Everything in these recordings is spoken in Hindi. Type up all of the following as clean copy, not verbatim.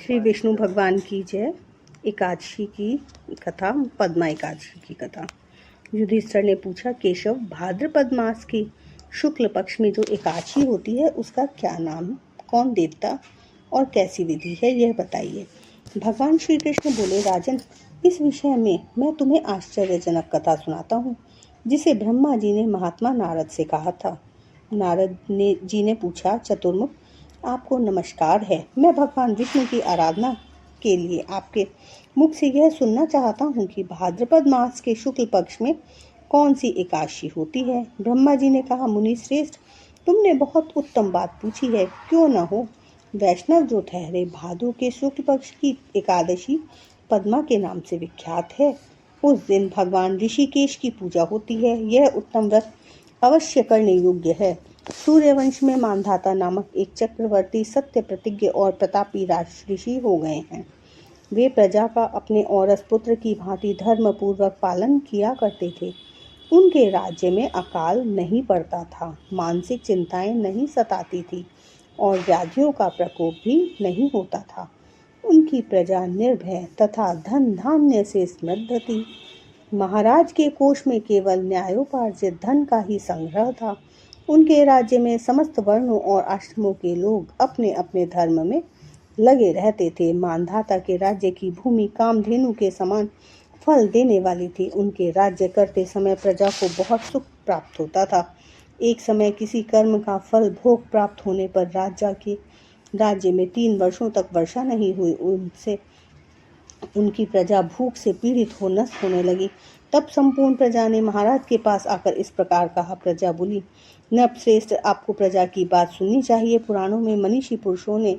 श्री विष्णु भगवान की जय। एकादशी की कथा, पद्मा एकादशी की कथा। युधिष्ठिर ने पूछा, केशव, भाद्रपद मास की शुक्ल पक्ष में जो एकादशी होती है उसका क्या नाम, कौन देवता और कैसी विधि है, यह बताइए। भगवान श्री कृष्ण बोले, राजन, इस विषय में मैं तुम्हें आश्चर्यजनक कथा सुनाता हूँ, जिसे ब्रह्मा जी ने महात्मा नारद से कहा था। नारद जी ने पूछा, चतुर्मुख, आपको नमस्कार है। मैं भगवान विष्णु की आराधना के लिए आपके मुख से यह सुनना चाहता हूँ कि भाद्रपद मास के शुक्ल पक्ष में कौन सी एकादशी होती है। ब्रह्मा जी ने कहा, मुनि श्रेष्ठ, तुमने बहुत उत्तम बात पूछी है। क्यों न हो, वैष्णव जो ठहरे, भादो के शुक्ल पक्ष की एकादशी पद्मा के नाम से विख्यात है। उस दिन भगवान ऋषिकेश की पूजा होती है। यह उत्तम व्रत अवश्य करने योग्य है। सूर्यवंश में मानधाता नामक एक चक्रवर्ती सत्य प्रतिज्ञ और प्रतापी राजऋषि हो गए हैं। वे प्रजा का अपने औरस पुत्र की भांति धर्म पूर्वक पालन किया करते थे। उनके राज्य में अकाल नहीं पड़ता था, मानसिक चिंताएं नहीं सताती थी और व्याधियों का प्रकोप भी नहीं होता था। उनकी प्रजा निर्भय तथा धन धान्य से समृद्ध थी। महाराज के कोष में केवल न्यायोपार्जित धन का ही संग्रह था। उनके राज्य में समस्त वर्णों और आश्रमों के लोग अपने अपने धर्म में लगे रहते थे। मानधाता के राज्य की भूमि कामधेनु के समान फल देने वाली थी। उनके राज्य करते समय प्रजा को बहुत सुख प्राप्त होता था। एक समय किसी कर्म का फल भोग प्राप्त होने पर राज्य में 3 वर्षों तक वर्षा नहीं हुई। उनसे उनकी प्रजा भूख से पीड़ित हो नष्ट होने लगी। तब संपूर्ण प्रजा ने महाराज के पास आकर इस प्रकार कहा। प्रजा बोली, नृपश्रेष्ठ, आपको प्रजा की बात सुननी चाहिए। पुराणों में मनीषी पुरुषों ने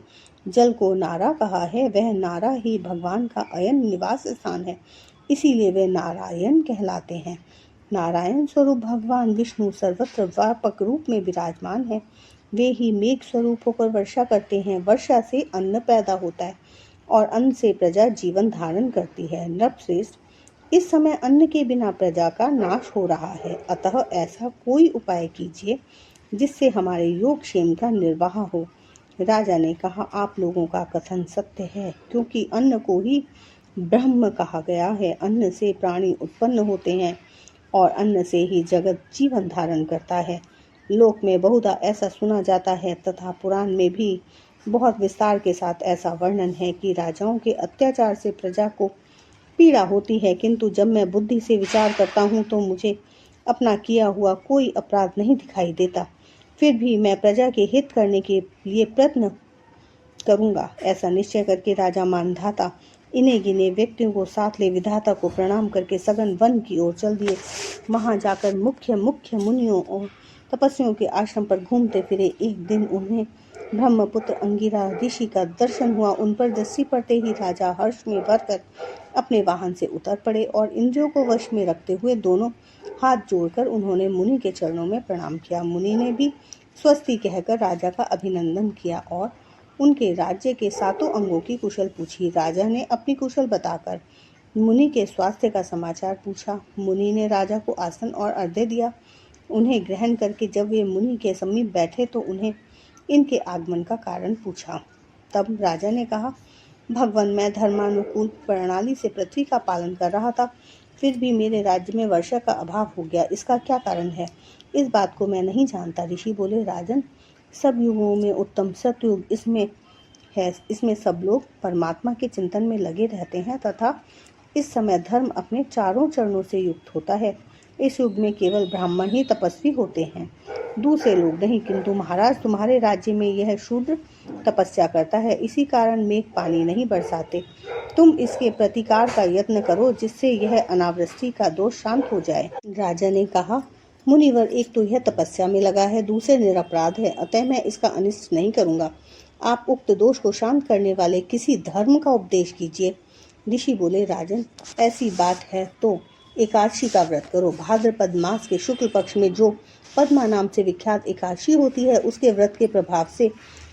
जल को नारा कहा है। वह नारा ही भगवान का अयन निवास स्थान है, इसीलिए वे नारायण कहलाते हैं। नारायण स्वरूप भगवान विष्णु सर्वत्र व्यापक रूप में विराजमान है। वे ही मेघ स्वरूप होकर वर्षा करते हैं। वर्षा से अन्न पैदा होता है और अन्न से प्रजा जीवन धारण करती है। नृपश्रेष्ठ, इस समय अन्न के बिना प्रजा का नाश हो रहा है, अतः ऐसा कोई उपाय कीजिए जिससे हमारे योगक्षेम का निर्वाह हो। राजा ने कहा, आप लोगों का कथन सत्य है, क्योंकि अन्न को ही ब्रह्म कहा गया है। अन्न से प्राणी उत्पन्न होते हैं और अन्न से ही जगत जीवन धारण करता है। लोक में बहुधा ऐसा सुना जाता है तथा पुराण में भी बहुत विस्तार के साथ ऐसा वर्णन है कि राजाओं के अत्याचार से प्रजा को पीड़ा होती है, किंतु जब मैं बुद्धि से विचार करता हूँ तो मुझे अपना किया हुआ कोई अपराध नहीं दिखाई देता। फिर भी मैं प्रजा के हित करने के लिए प्रयत्न करूँगा। ऐसा निश्चय करके राजा मानधाता इन्हें गिने व्यक्तियों को साथ ले विधाता को प्रणाम करके सघन वन की ओर चल दिए। वहां जाकर मुख्य मुनियों और तपस्वियों के आश्रम पर घूमते फिरे। एक दिन उन्हें ब्रह्मपुत्र अंगिरा ऋषि का दर्शन हुआ। उन पर दृष्टि पड़ते ही राजा हर्ष में भरकर अपने वाहन से उतर पड़े और इंद्रियों को वश में रखते हुए दोनों हाथ जोड़कर उन्होंने मुनि के चरणों में प्रणाम किया। मुनि ने भी स्वस्ति कहकर राजा का अभिनंदन किया और उनके राज्य के 7 अंगों की कुशल पूछी। राजा ने अपनी कुशल बताकर मुनि के स्वास्थ्य का समाचार पूछा। मुनि ने राजा को आसन और अर्घ्य दिया। उन्हें ग्रहण करके जब वे मुनि के समीप बैठे तो उन्हें इनके आगमन का कारण पूछा। तब राजा ने कहा, भगवान, मैं धर्मानुकूल प्रणाली से पृथ्वी का पालन कर रहा था, फिर भी मेरे राज्य में वर्षा का अभाव हो गया। इसका क्या कारण है, इस बात को मैं नहीं जानता। ऋषि बोले, राजन, सब युगों में उत्तम सतयुग इसमें है। इसमें सब लोग परमात्मा के चिंतन में लगे रहते हैं तथा इस समय धर्म अपने चारों चरणों से युक्त होता है। इस युग में केवल ब्राह्मण ही तपस्वी होते हैं, दूसरे लोग नहीं। किंतु महाराज, तुम्हारे राज्य में यह शूद्र तपस्या करता है, इसी कारण मेघ पानी नहीं बरसाते। तुम इसके प्रतिकार का यत्न करो, जिससे यह अनावृष्टि का दोष शांत हो जाए। राजा ने कहा, मुनिवर, एक तो यह तपस्या में लगा है, दूसरे निरपराध है, अतः मैं इसका अनिष्ट नहीं करूंगा। आप उक्त दोष को शांत करने वाले किसी धर्म का उपदेश कीजिए। ऋषि बोले, राजन, ऐसी बात है तो एकादशी का व्रत करो। भाद्रपद मास के शुक्ल पक्ष में जो पद्मा नाम से विख्यात एकादशी होती है, उसके व्रत के प्रभाव से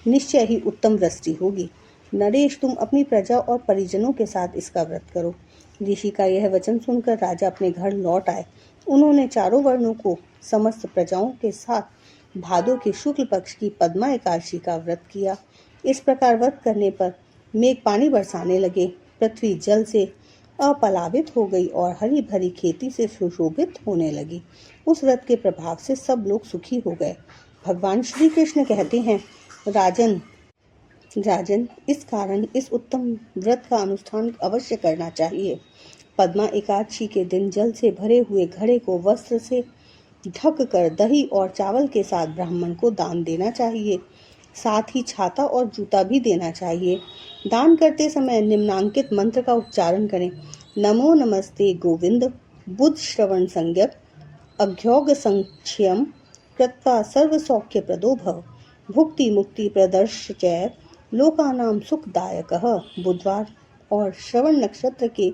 निश्चय ही उत्तम वृष्टि होगी। नरेश, तुम अपनी प्रजा और परिजनों के साथ इसका व्रत करो। ऋषि का यह वचन सुनकर राजा अपने घर लौट आए। उन्होंने चारों वर्णों को समस्त प्रजाओं के साथ भादो के शुक्ल पक्ष की पद्मा एकादशी का व्रत किया। इस प्रकार व्रत करने पर मेघ पानी बरसाने लगे, पृथ्वी जल से अपलावित हो गई और हरी भरी खेती से सुशोभित होने लगी। उस व्रत के प्रभाव से सब लोग सुखी हो गए। भगवान श्री कृष्ण कहते हैं, राजन, इस कारण इस उत्तम व्रत का अनुष्ठान अवश्य करना चाहिए। पद्मा एकादशी के दिन जल से भरे हुए घड़े को वस्त्र से ढक कर दही और चावल के साथ ब्राह्मण को दान देना चाहिए। साथ ही छाता और जूता भी देना चाहिए। दान करते समय निम्नांकित मंत्र का उच्चारण करें। नमो नमस्ते गोविंद, बुद्ध श्रवण संज्ञक, अज्ञोग संक्षयम कृत्वा सर्व सौख्य प्रदो भव, भुक्ति मुक्ति प्रदर्श चैव, लोकानाम सुखदायकः। बुधवार और श्रवण नक्षत्र के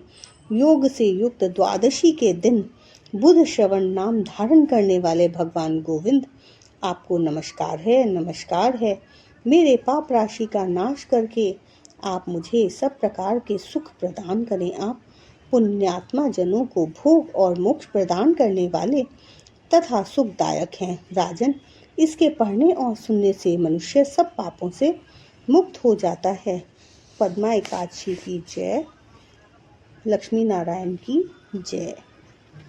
योग से युक्त द्वादशी के दिन बुध श्रवण नाम धारण करने वाले भगवान गोविंद, आपको नमस्कार है। मेरे पाप राशि का नाश करके आप मुझे सब प्रकार के सुख प्रदान करें। आप पुण्यात्मा जनों को भोग और मोक्ष प्रदान करने वाले तथा सुखदायक हैं। राजन, इसके पढ़ने और सुनने से मनुष्य सब पापों से मुक्त हो जाता है। पद्मा एकादशी की जय। लक्ष्मी नारायण की जय।